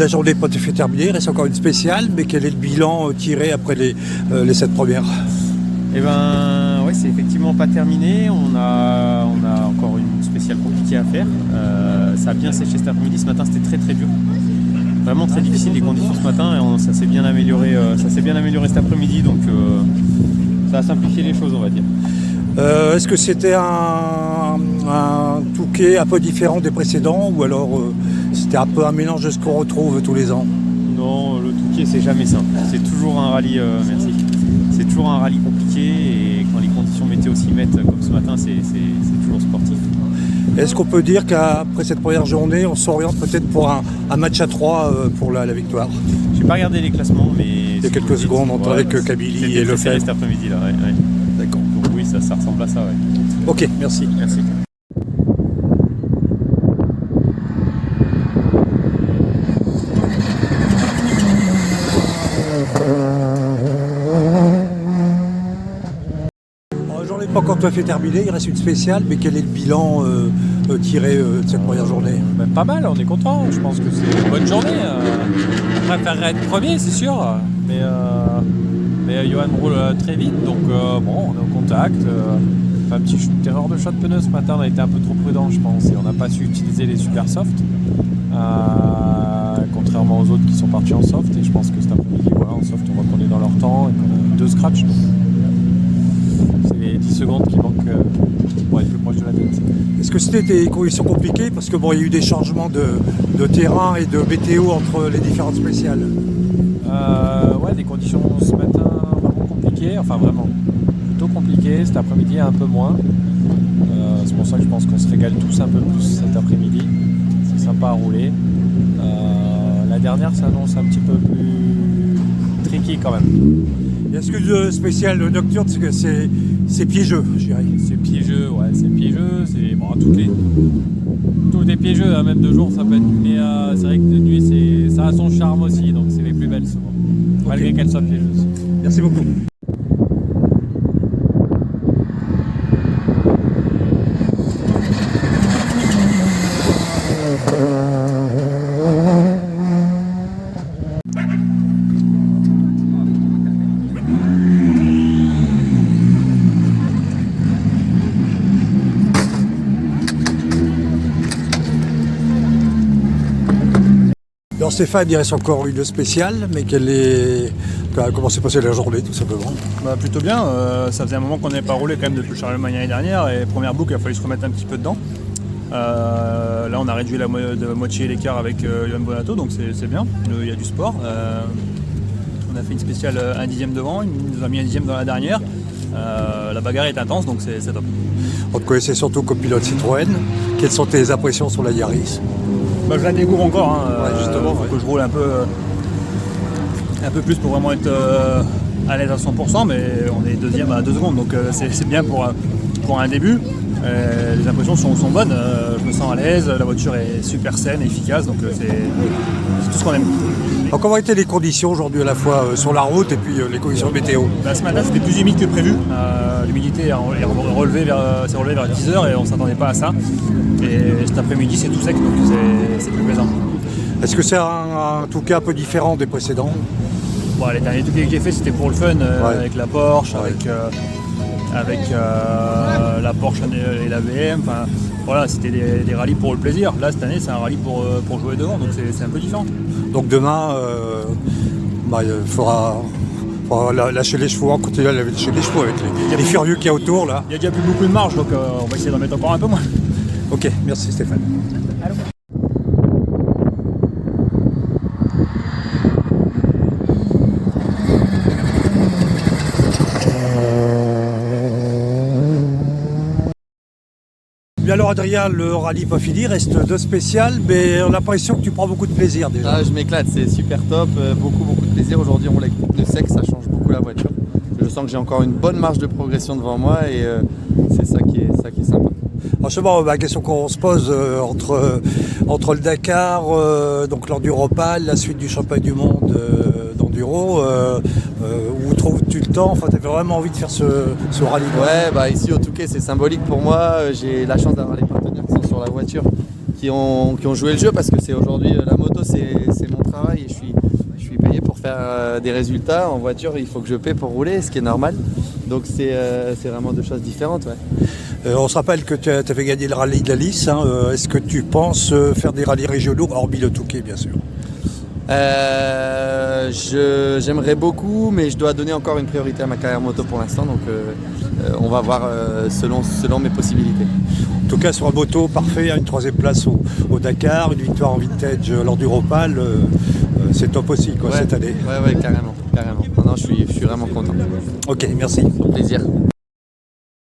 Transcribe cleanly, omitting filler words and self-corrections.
La journée n'est pas tout à fait terminée, il reste encore une spéciale, mais quel est le bilan tiré après les 7 premières? Eh ben, ouais, c'est effectivement pas terminé. On a encore une spéciale compliquée à faire. Ça a bien séché cet après-midi. Ce matin, c'était très très dur. Vraiment très difficile les conditions ce matin. Et ça s'est bien amélioré. Cet après-midi. Donc, ça a simplifié les choses, on va dire. Est-ce que c'était un Touquet un peu différent des précédents, ou alors c'était un peu un mélange de ce qu'on retrouve tous les ans? Non, le Touquet, c'est jamais simple. C'est toujours un rallye. Merci. C'est toujours un rallye compliqué, et quand les conditions météo s'y mettent, comme ce matin, c'est toujours sportif. Est-ce qu'on peut dire qu'après cette première journée, on s'oriente peut-être pour un match à 3 pour la victoire? J'ai pas regardé les classements, mais... Il y a quelques secondes entre avec Kabylie et Lefebvre. Cet après-midi là, ouais. D'accord. Donc oui, ça ressemble à ça, ouais. Ok, merci. Merci. J'en ai pas encore tout à fait terminé, il reste une spéciale, mais quel est le bilan tiré de cette première journée? Pas mal, on est content. Je pense que c'est une bonne journée. On préférerait être premier, c'est sûr. Mais Johan roule très vite, donc bon, on est au contact. Fait un petit erreur de choix de pneus ce matin, on a été un peu trop prudent, je pense, et on n'a pas su utiliser les super soft, contrairement aux autres qui sont partis en soft. Et je pense que cet après-midi, voilà, en soft, on voit qu'on est dans leur temps et qu'on a 2 scratchs. Donc c'est les 10 secondes qui manquent pour être plus proche de la tête. Est-ce que c'était des conditions compliquées? Parce que bon, il y a eu des changements de terrain et de météo entre les différentes spéciales. Ouais, des conditions ce matin vraiment compliquées, enfin vraiment plutôt compliquées, cet après-midi un peu moins. C'est pour ça que je pense qu'on se régale tous un peu plus cet après-midi. C'est sympa à rouler. La dernière s'annonce un petit peu plus tricky quand même. Est-ce que le spécial nocturne, c'est piégeux, je dirais? C'est piégeux, ouais, c'est piégeux. C'est bon, tout est piégeux, hein, même de jour ça peut être. Mais c'est vrai que de nuit, ça a son charme aussi, donc c'est les plus belles souvent, malgré qu'elles soient piégeuses. Merci beaucoup. Alors Stéphane, il reste encore une spéciale, mais comment s'est passée la journée tout simplement? Plutôt bien, ça faisait un moment qu'on n'avait pas roulé quand même depuis Charlemagne l'année dernière, et première boucle, il a fallu se remettre un petit peu dedans. Là on a réduit de moitié l'écart avec Johan Bonato, donc c'est bien, il y a du sport. On a fait une spéciale 1 dixième devant, il nous a mis 1 dixième dans la dernière. La bagarre est intense, donc c'est top. On te connaissait surtout comme pilote Citroën. Quelles sont tes impressions sur la Yaris? Je la découvre encore, justement, faut que je roule un peu plus pour vraiment être à l'aise à 100%, mais on est deuxième à 2 secondes, donc c'est bien pour un début. Les impressions sont bonnes, je me sens à l'aise, la voiture est super saine, efficace, donc c'est tout ce qu'on aime. Alors, comment étaient les conditions aujourd'hui, à la fois sur la route et puis les conditions météo? Ce matin c'était plus humide que prévu, l'humidité s'est relevée vers 10 h et on ne s'attendait pas à ça. Et cet après-midi c'est tout sec, donc c'est plus plaisant. Est-ce que c'est un Touquet un peu différent des précédents? Les derniers Touquets que j'ai fait c'était pour le fun, avec la Porsche, avec la Porsche et la VM. Enfin, voilà, c'était des rallyes pour le plaisir. Là cette année c'est un rallye pour jouer devant, donc c'est un peu différent. Donc demain, il faudra lâcher les chevaux, continuer à lâcher les chevaux avec les furieux qu'il y a autour là. Il y a déjà plus beaucoup de marge, donc on va essayer d'en mettre encore un peu moins. Ok, merci Stéphane. Allô. Bien alors Adrien, le rallye pas fini, reste 2 spéciales, mais on a l'impression que tu prends beaucoup de plaisir déjà. Je m'éclate, c'est super top, beaucoup de plaisir. Aujourd'hui on roule avec le sec, ça change beaucoup la voiture. Je sens que j'ai encore une bonne marge de progression devant moi et c'est ça qui est sympa. Alors justement, la question qu'on se pose entre le Dakar, donc l'Enduropal, la suite du championnat du monde d'enduro, où trouves-tu le temps? Enfin, tu avais vraiment envie de faire ce rallye? Ouais, ici au Touquet c'est symbolique pour moi. J'ai la chance d'avoir les partenaires qui sont sur la voiture, qui ont joué le jeu, parce que c'est aujourd'hui la moto, c'est mon travail, et je suis payé pour faire des résultats. En voiture, il faut que je paie pour rouler, ce qui est normal. Donc c'est vraiment deux choses différentes. Ouais. On se rappelle que tu as fait gagner le rallye de la Lys. Hein. Est-ce que tu penses faire des rallyes régionaux, hormis le Touquet bien sûr? J'aimerais beaucoup, mais je dois donner encore une priorité à ma carrière moto pour l'instant, donc on va voir selon mes possibilités. En tout cas sur un moto parfait, une 3e place au Dakar, une victoire en vintage lors du Ropal, c'est top aussi quoi, cette année. Ouais, carrément. Non, je suis vraiment content. Ok, merci. Plaisir.